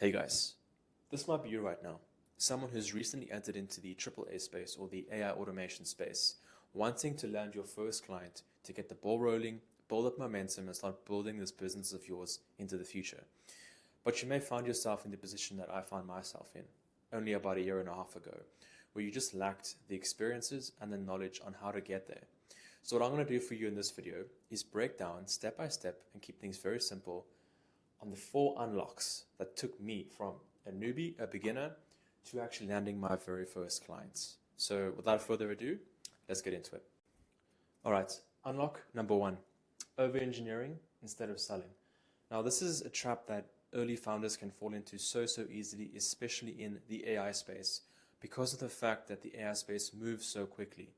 Hey guys, this might be you right now. Someone who's recently entered into the AAA space or the AI automation space, wanting to land your first client to get the ball rolling, build up momentum, and start building this business of yours into the future. But you may find yourself in the position that I found myself in only about a year and a half ago, where you just lacked the experiences and the knowledge on how to get there. So what I'm going to do for you in this video is break down step by step and keep things very simple on the 4 unlocks that took me from a newbie, a beginner, to actually landing my very first clients. So without further ado, let's get into it. All right, unlock number 1, over-engineering instead of selling. Now this is a trap that early founders can fall into so easily, especially in the AI space, because of the fact that the AI space moves so quickly.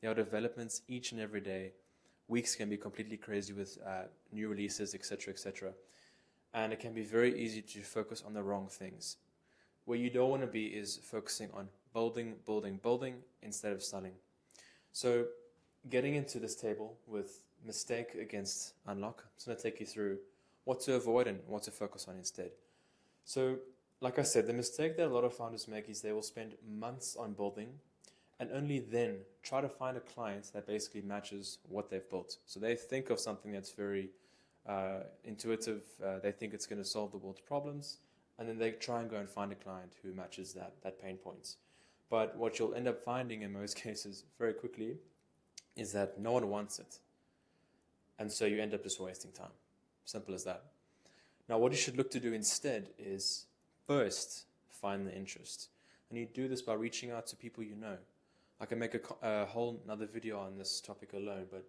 There are developments each and every day. Weeks can be completely crazy with new releases, etc., etc. And it can be very easy to focus on the wrong things. Where you don't want to be is focusing on building instead of selling. So getting into this table with mistake against unlock, I'm just going to take you through what to avoid and what to focus on instead. So like I said, the mistake that a lot of founders make is they will spend months on building and only then try to find a client that basically matches what they've built. So they think of something that's very intuitive, they think it's going to solve the world's problems, and then they try and go and find a client who matches that pain points. But what you'll end up finding in most cases very quickly is that no one wants it. And so you end up just wasting time. Simple as that. Now what you should look to do instead is first find the interest. And you do this by reaching out to people you know. I can make a whole another video on this topic alone, but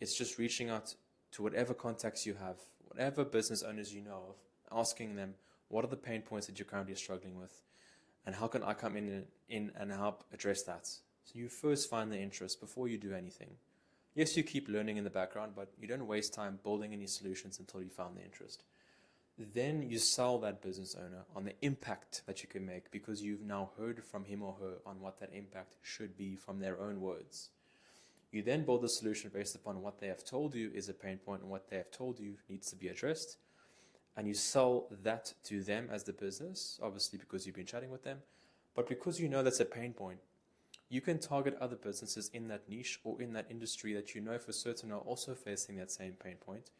it's just reaching out to whatever contacts you have, whatever business owners you know of, asking them what are the pain points that you're currently struggling with, and how can I come in and help address that. So you first find the interest before you do anything. Yes, you keep learning in the background, but you don't waste time building any solutions until you found the interest. Then you sell that business owner on the impact that you can make because you've now heard from him or her on what that impact should be from their own words. You then build a solution based upon what they have told you is a pain point and what they have told you needs to be addressed. And you sell that to them as the business, obviously because you've been chatting with them. But because you know that's a pain point, you can target other businesses in that niche or in that industry that you know for certain are also facing that same pain point,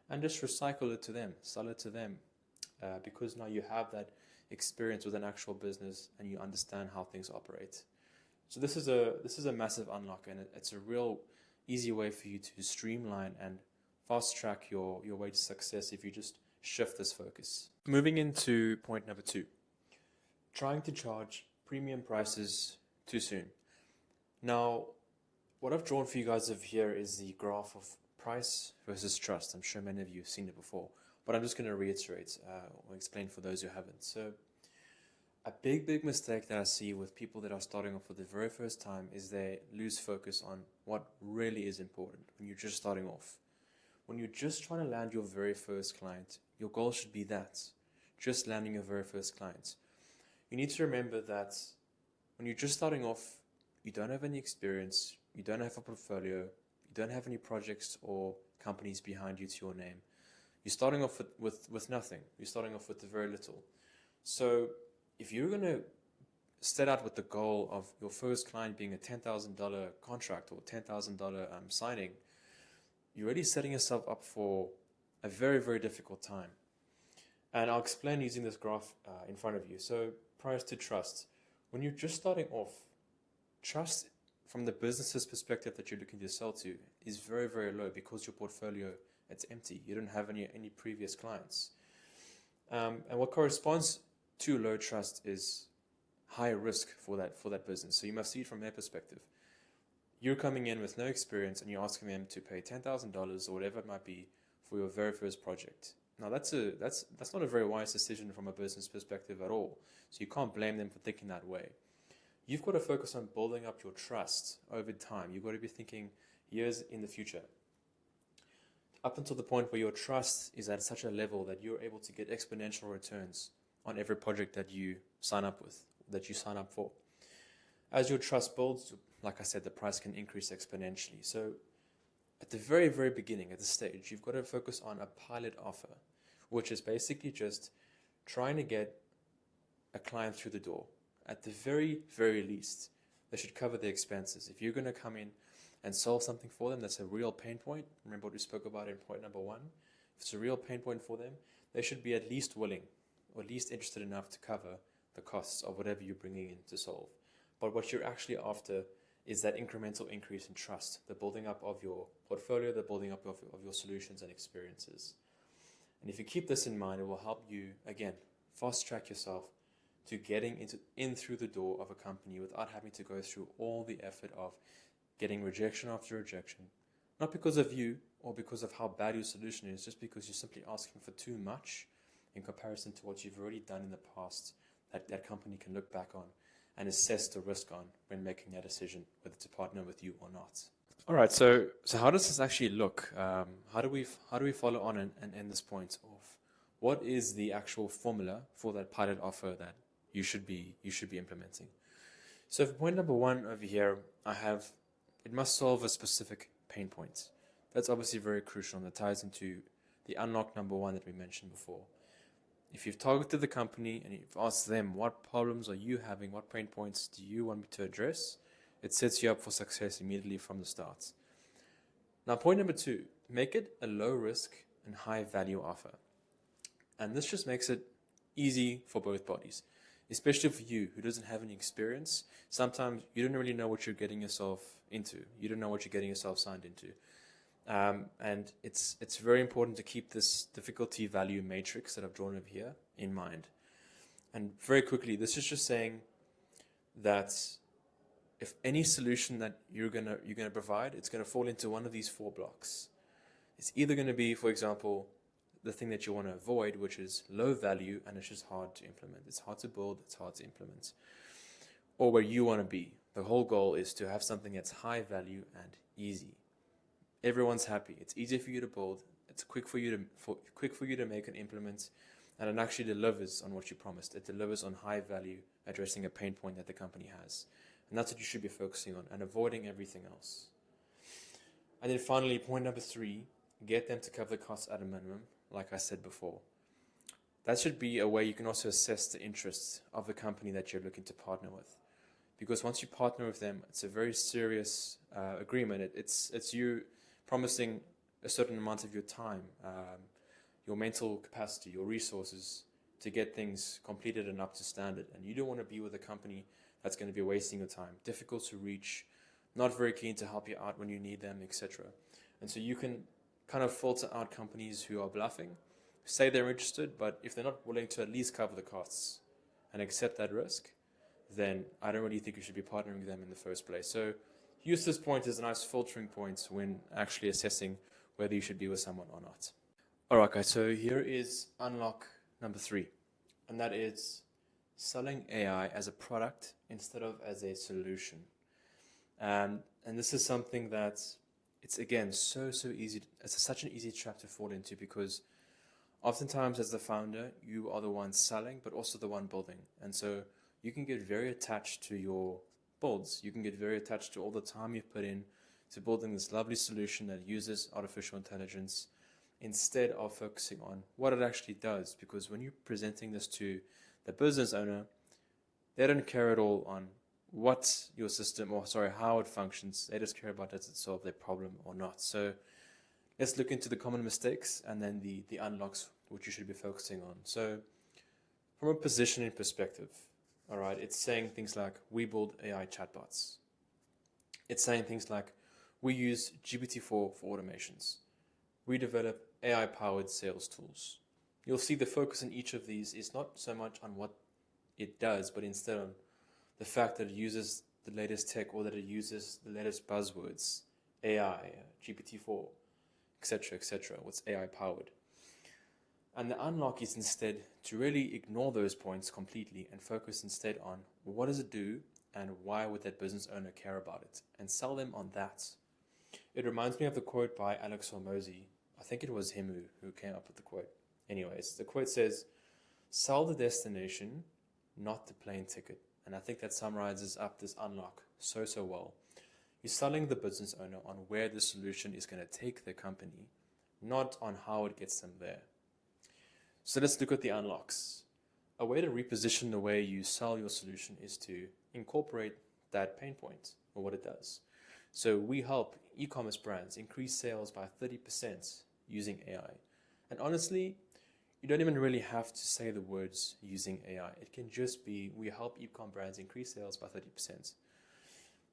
and just recycle it to them, sell it to them, because now you have that experience with an actual business and you understand how things operate. So this is a massive unlock, and it's a real easy way for you to streamline and fast track your way to success if you just shift this focus. Moving into point number 2, trying to charge premium prices too soon. Now, what I've drawn for you guys over here is the graph of price versus trust. I'm sure many of you have seen it before, but I'm just going to reiterate or explain for those who haven't. So a big mistake that I see with people that are starting off for the very first time is they lose focus on what really is important when you're just starting off. When you're just trying to land your very first client, your goal should be that, just landing your very first client. You need to remember that when you're just starting off, you don't have any experience, you don't have a portfolio, you don't have any projects or companies behind you to your name. You're starting off with nothing. You're starting off with very little. So if you're going to set out with the goal of your first client being a $10,000 contract or $10,000 signing, you're already setting yourself up for a very difficult time. And I'll explain using this graph in front of you. So price to trust. When you're just starting off, trust from the business's perspective that you're looking to sell to is very low because your portfolio, it's empty. You don't have any previous clients. And what corresponds to low trust is high risk for that business. So you must see it from their perspective. You're coming in with no experience and you're asking them to pay $10,000 or whatever it might be for your very first project. Now that's not a very wise decision from a business perspective at all. So you can't blame them for thinking that way. You've got to focus on building up your trust over time. You've got to be thinking years in the future, up until the point where your trust is at such a level that you're able to get exponential returns on every project that you sign up for. As your trust builds, like I said, the price can increase exponentially. So at the very beginning, at the stage, you've got to focus on a pilot offer, which is basically just trying to get a client through the door. At the very, very least, they should cover their expenses. If you're going to come in and solve something for them that's a real pain point, remember what we spoke about in point number 1, if it's a real pain point for them, they should be at least willing or at least interested enough to cover the costs of whatever you're bringing in to solve. But what you're actually after is that incremental increase in trust, the building up of your portfolio, the building up of your solutions and experiences. And if you keep this in mind, it will help you, again, fast track yourself to getting in through the door of a company without having to go through all the effort of getting rejection after rejection. Not because of you or because of how bad your solution is, just because you're simply asking for too much in comparison to what you've already done in the past that company can look back on and assess the risk on when making that decision, whether to partner with you or not. All right, so how does this actually look? How do we follow on and end this point of what is the actual formula for that pilot offer that you should be implementing? So for point number 1 over here, it must solve a specific pain point. That's obviously very crucial, and that ties into the unlock number 1 that we mentioned before. If you've targeted the company and you've asked them, what problems are you having? What pain points do you want me to address? It sets you up for success immediately from the start. Now, point number 2, make it a low risk and high value offer. And this just makes it easy for both parties, especially for you who doesn't have any experience. Sometimes you don't really know what you're getting yourself into. You don't know what you're getting yourself signed into. And it's very important to keep this difficulty value matrix that I've drawn over here in mind. And very quickly, this is just saying that if any solution that you're gonna provide, it's gonna fall into one of these 4 blocks. It's either gonna be, for example, the thing that you want to avoid, which is low value and it's just hard to implement. It's hard to build, it's hard to implement. Or where you want to be. The whole goal is to have something that's high value and easy. Everyone's happy. It's easy for you to build. It's quick for you to make and implement, and it actually delivers on what you promised. It delivers on high value, addressing a pain point that the company has, and that's what you should be focusing on and avoiding everything else. And then finally, point number 3: get them to cover the costs at a minimum. Like I said before, that should be a way you can also assess the interests of the company that you're looking to partner with. Because once you partner with them, it's a very serious agreement. It's you promising a certain amount of your time, your mental capacity, your resources to get things completed and up to standard. And you don't want to be with a company that's going to be wasting your time, difficult to reach, not very keen to help you out when you need them, etc. And so you can kind of filter out companies who are bluffing, say they're interested, but if they're not willing to at least cover the costs and accept that risk, then I don't really think you should be partnering with them in the first place. So use this point as a nice filtering point when actually assessing whether you should be with someone or not. All right, guys, so here is unlock number 3, and that is selling AI as a product instead of as a solution. And this is something that it's, again, so easy. It's such an easy trap to fall into, because oftentimes as the founder, you are the one selling, but also the one building. And so you can get very attached to your builds. You can get very attached to all the time you've put in to building this lovely solution that uses artificial intelligence, instead of focusing on what it actually does. Because when you're presenting this to the business owner, they don't care at all on what your system, how it functions. They just care about, does it solve their problem or not. So let's look into the common mistakes and then the unlocks, which you should be focusing on. So from a positioning perspective, all right, it's saying things like, we build AI chatbots. It's saying things like, we use GPT-4 for automations. We develop AI-powered sales tools. You'll see the focus in each of these is not so much on what it does, but instead on the fact that it uses the latest tech, or that it uses the latest buzzwords, AI, GPT-4, etc., what's AI powered. And the unlock is instead to really ignore those points completely and focus instead on what does it do and why would that business owner care about it, and sell them on that. It reminds me of the quote by Alex Hormozy. I think it was him who came up with the quote. Anyways, the quote says, sell the destination, not the plane ticket. And I think that summarizes up this unlock so well. You're selling the business owner on where the solution is going to take the company, not on how it gets them there. So let's look at the unlocks. A way to reposition the way you sell your solution is to incorporate that pain point or what it does. So we help e-commerce brands increase sales by 30% using AI. And honestly, you don't even really have to say the words using AI. It can just be, we help e-com brands increase sales by 30%.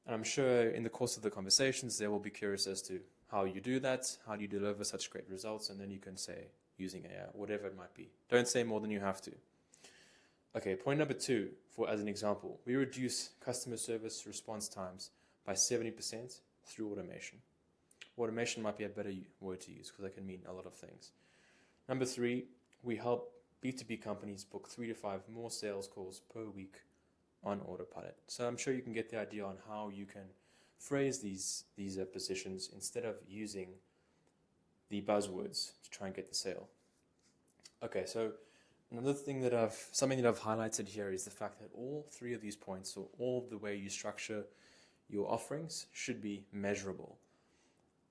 And I'm sure in the course of the conversations, they will be curious as to how you do that, how do you deliver such great results, and then you can say using AI, whatever it might be. Don't say more than you have to. Okay, point number 2, as an example, we reduce customer service response times by 70% through automation. Automation might be a better word to use because that can mean a lot of things. Number 3, we help B2B companies book 3 to 5 more sales calls per week on autopilot. So I'm sure you can get the idea on how you can phrase these positions instead of using the buzzwords to try and get the sale. Okay, so something that I've highlighted here is the fact that all 3 of these points, or all the way you structure your offerings, should be measurable.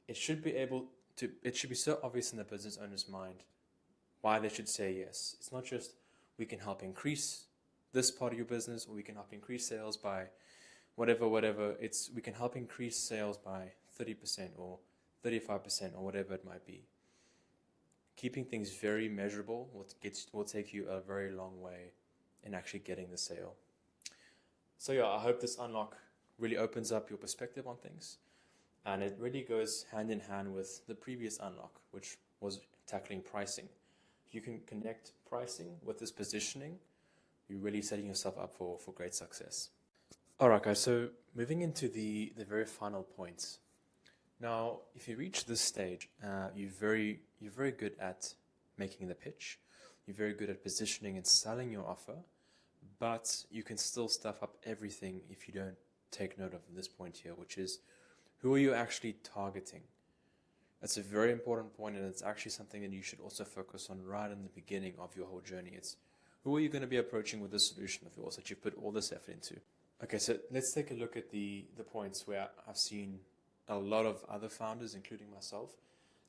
It should be so obvious in the business owner's mind why they should say yes. It's not just we can help increase this part of your business, or we can help increase sales by whatever. It's we can help increase sales by 30% or 35% or whatever it might be. Keeping things very measurable will take you a very long way in actually getting the sale. So yeah, I hope this unlock really opens up your perspective on things, and it really goes hand in hand with the previous unlock, which was tackling pricing. If you can connect pricing with this positioning, you're really setting yourself up for great success. All right, guys, so moving into the very final points. Now, if you reach this stage, you're very good at making the pitch. You're very good at positioning and selling your offer, but you can still stuff up everything if you don't take note of this point here, which is who are you actually targeting? That's a very important point, and it's actually something that you should also focus on right in the beginning of your whole journey. It's who are you going to be approaching with this solution of yours that you've put all this effort into? Okay, so let's take a look at the points where I've seen a lot of other founders, including myself,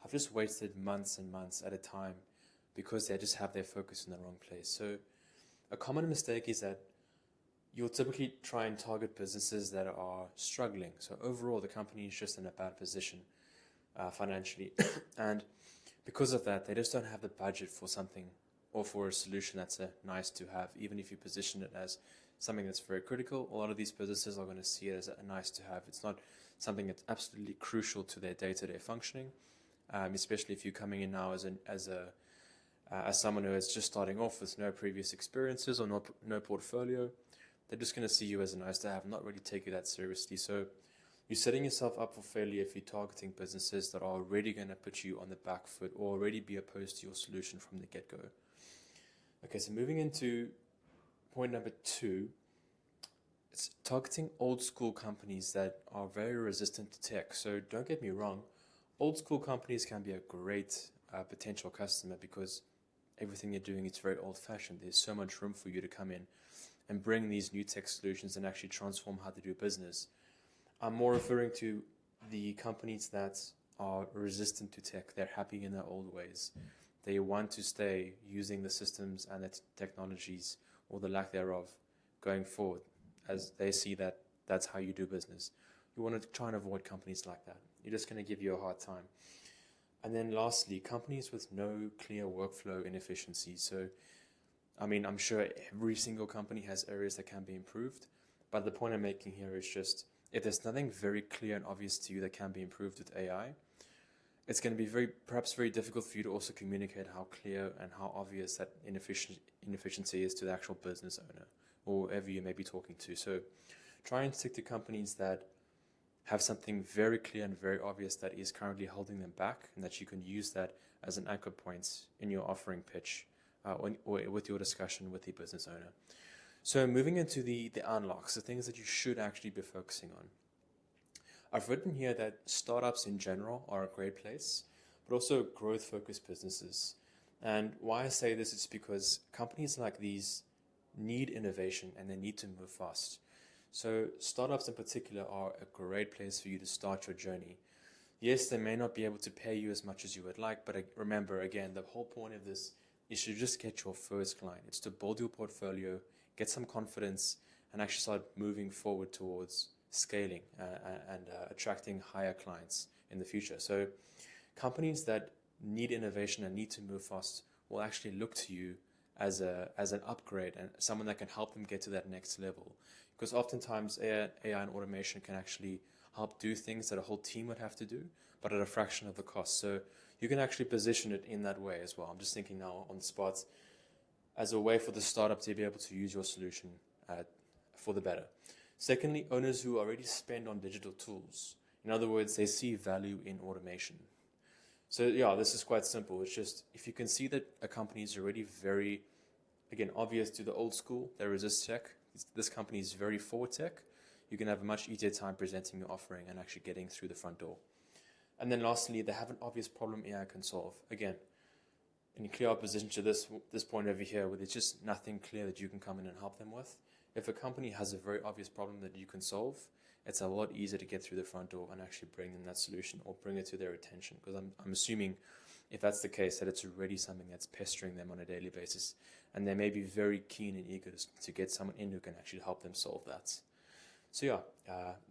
have just wasted months and months at a time because they just have their focus in the wrong place. So a common mistake is that you'll typically try and target businesses that are struggling. So overall, the company is just in a bad position financially. And because of that, they just don't have the budget for something or for a solution that's nice to have. Even if you position it as something that's very critical, a lot of these businesses are going to see it as a nice to have. It's not something that's absolutely crucial to their day-to-day functioning, especially if you're coming in now as someone who is just starting off with no previous experiences or no portfolio. They're just going to see you as a nice to have, not really take you that seriously. So you're setting yourself up for failure if you're targeting businesses that are already going to put you on the back foot or already be opposed to your solution from the get-go. Okay, so moving into point number 2, it's targeting old school companies that are very resistant to tech. So don't get me wrong, old school companies can be a great potential customer because everything you're doing is very old fashioned. There's so much room for you to come in and bring these new tech solutions and actually transform how to do business. I'm more referring to the companies that are resistant to tech. They're happy in their old ways. They want to stay using the systems and the technologies, or the lack thereof, going forward, as they see that that's how you do business. You want to try and avoid companies like that. You're just going to give you a hard time. And then lastly, companies with no clear workflow inefficiencies. So, I mean, I'm sure every single company has areas that can be improved, but the point I'm making here is just, if there's nothing very clear and obvious to you that can be improved with AI, it's going to be perhaps very difficult for you to also communicate how clear and how obvious that inefficiency is to the actual business owner or whoever you may be talking to. So try and stick to companies that have something very clear and very obvious that is currently holding them back, and that you can use that as an anchor point in your offering pitch or with your discussion with the business owner. So moving into the unlocks, the things that you should actually be focusing on. I've written here that startups in general are a great place, but also growth-focused businesses. And why I say this is because companies like these need innovation and they need to move fast. So startups in particular are a great place for you to start your journey. Yes, they may not be able to pay you as much as you would like, but remember, again, the whole point of this is to just get your first client. It's to build your portfolio, get some confidence, and actually start moving forward towards scaling and attracting higher clients in the future. So companies that need innovation and need to move fast will actually look to you as an upgrade and someone that can help them get to that next level. Because oftentimes AI and automation can actually help do things that a whole team would have to do, but at a fraction of the cost. So you can actually position it in that way as well. I'm just thinking now on the spot as a way for the startup to be able to use your solution for the better. Secondly, owners who already spend on digital tools. In other words, they see value in automation. So yeah, this is quite simple. It's just if you can see that a company is already very, again, obvious to the old school, they resist tech. This company is very for tech. You can have a much easier time presenting your offering and actually getting through the front door. And then lastly, they have an obvious problem AI can solve. Again, in clear opposition to this point over here, where there's just nothing clear that you can come in and help them with. If a company has a very obvious problem that you can solve, it's a lot easier to get through the front door and actually bring them that solution or bring it to their attention. Because I'm assuming if that's the case, that it's already something that's pestering them on a daily basis. And they may be very keen and eager to get someone in who can actually help them solve that. So yeah,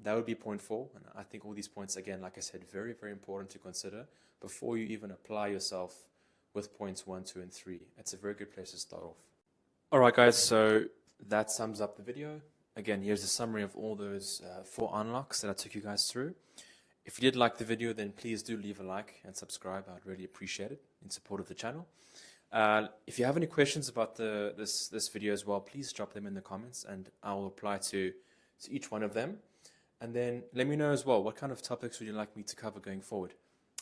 that would be point 4. And I think all these points, again, like I said, very, very important to consider before you even apply yourself with points 1, 2, and 3. It's a very good place to start off. All right, guys, so that sums up the video. Again, here's a summary of all those 4 unlocks that I took you guys through. If you did like the video, then please do leave a like and subscribe. I'd really appreciate it in support of the channel. If you have any questions about this video as well, please drop them in the comments and I will reply to each one of them. And then let me know as well, what kind of topics would you like me to cover going forward?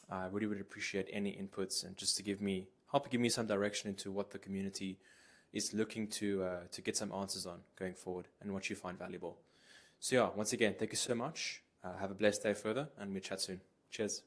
I really would appreciate any inputs and just to help give me some direction into what the community is looking to get some answers on going forward and what you find valuable. So yeah, once again, thank you so much. Have a blessed day further and we'll chat soon. Cheers.